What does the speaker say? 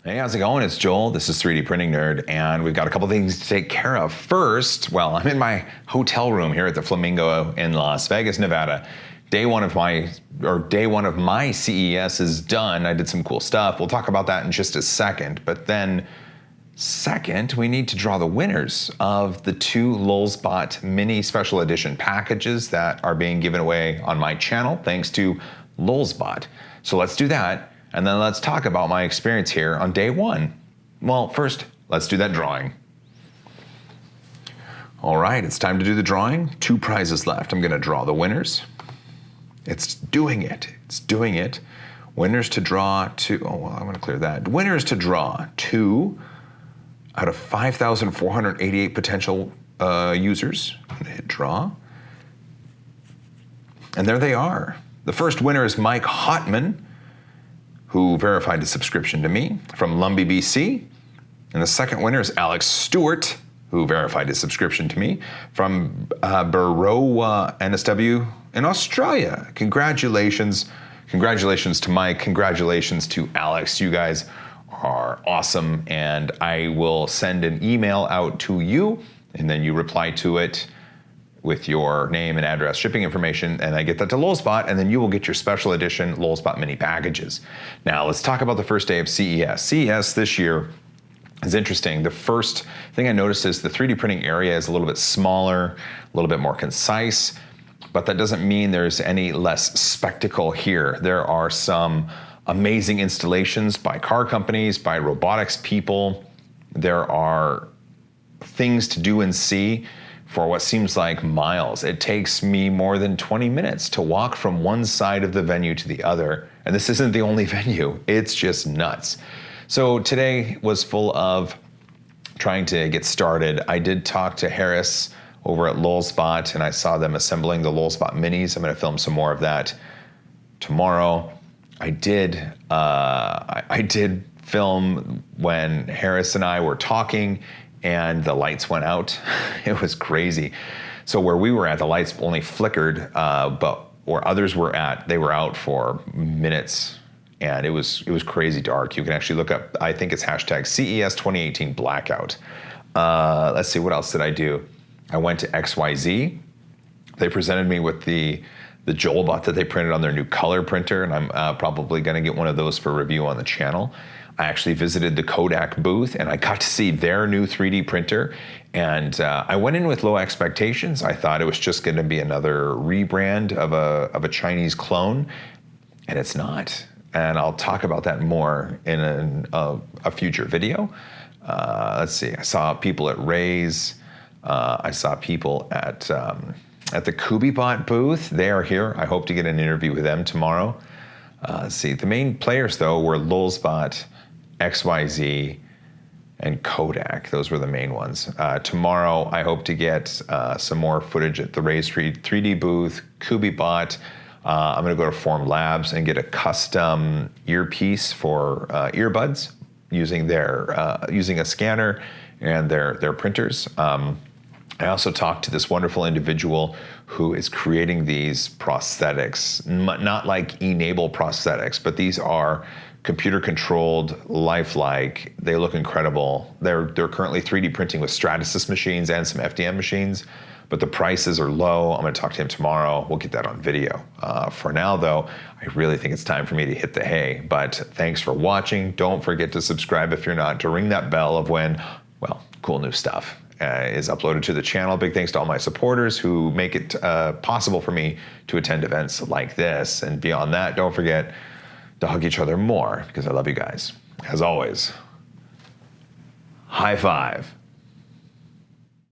Hey, how's it going? It's Joel. This is 3D Printing Nerd, and we've got a couple things to take care of. First, well, I'm in my hotel room here at the Flamingo in Las Vegas, Nevada. Day one of my CES is done. I did some cool stuff. We'll talk about that in just a second. But then, second, we need to draw the winners of the 2 Lulzbot mini special edition packages that are being given away on my channel, thanks to Lulzbot. So let's do that. And then let's talk about my experience here on day 1. Well, first, let's do that drawing. All right, it's time to do the drawing. 2 prizes left. I'm gonna draw the winners. It's doing it. Winners to draw 2, oh, well, I'm gonna clear that. Winners to draw 2 out of 5,488 potential users. I'm gonna hit draw. And there they are. The first winner is Mike Hotman, who verified his subscription to me from Lumbee, BC. And the second winner is Alex Stewart, who verified his subscription to me from Barowa, NSW in Australia. Congratulations. Congratulations to Mike. Congratulations to Alex. You guys are awesome. And I will send an email out to you, and then you reply to it with your name and address, shipping information, and I get that to Lulzbot, and then you will get your special edition Lulzbot mini packages. Now let's talk about the first day of CES. CES this year is interesting. The first thing I noticed is the 3D printing area is a little bit smaller, a little bit more concise, but that doesn't mean there's any less spectacle here. There are some amazing installations by car companies, by robotics people. There are things to do and see for what seems like miles. It takes me more than 20 minutes to walk from one side of the venue to the other. And this isn't the only venue, it's just nuts. So today was full of trying to get started. I did talk to Harris over at Lulzbot, and I saw them assembling the Lulzbot minis. I'm gonna film some more of that tomorrow. I did film when Harris and I were talking, and the lights went out. It was crazy. So where we were at, the lights only flickered, but where others were at, they were out for minutes, and it was crazy dark. You can actually look up, I think it's hashtag CES 2018 blackout. Let's see, what else did I do? I went to XYZ. They presented me with the Joelbot that they printed on their new color printer, and I'm probably gonna get one of those for review on the channel. I actually visited the Kodak booth, and I got to see their new 3D printer, and I went in with low expectations. I thought it was just gonna be another rebrand of a Chinese clone, and it's not. And I'll talk about that more in a future video. Let's see, I saw people at Ray's. I saw people at the KubiBot booth. They are here. I hope to get an interview with them tomorrow. Let's see, the main players though were Lulzbot, XYZ, and Kodak. Those were the main ones. Tomorrow, I hope to get some more footage at the Ray's 3D booth, KubiBot. I'm gonna go to Form Labs and get a custom earpiece for earbuds using a scanner and their printers. I also talked to this wonderful individual who is creating these prosthetics, not like enable prosthetics, but these are computer-controlled, lifelike. They look incredible. They're currently 3D printing with Stratasys machines and some FDM machines, but the prices are low. I'm gonna talk to him tomorrow. We'll get that on video. For now though, I really think it's time for me to hit the hay, but thanks for watching. Don't forget to subscribe if you're not, to ring that bell of when, well, cool new stuff is uploaded to the channel. Big thanks to all my supporters who make it possible for me to attend events like this. And beyond that, don't forget to hug each other more, because I love you guys. As always, high five.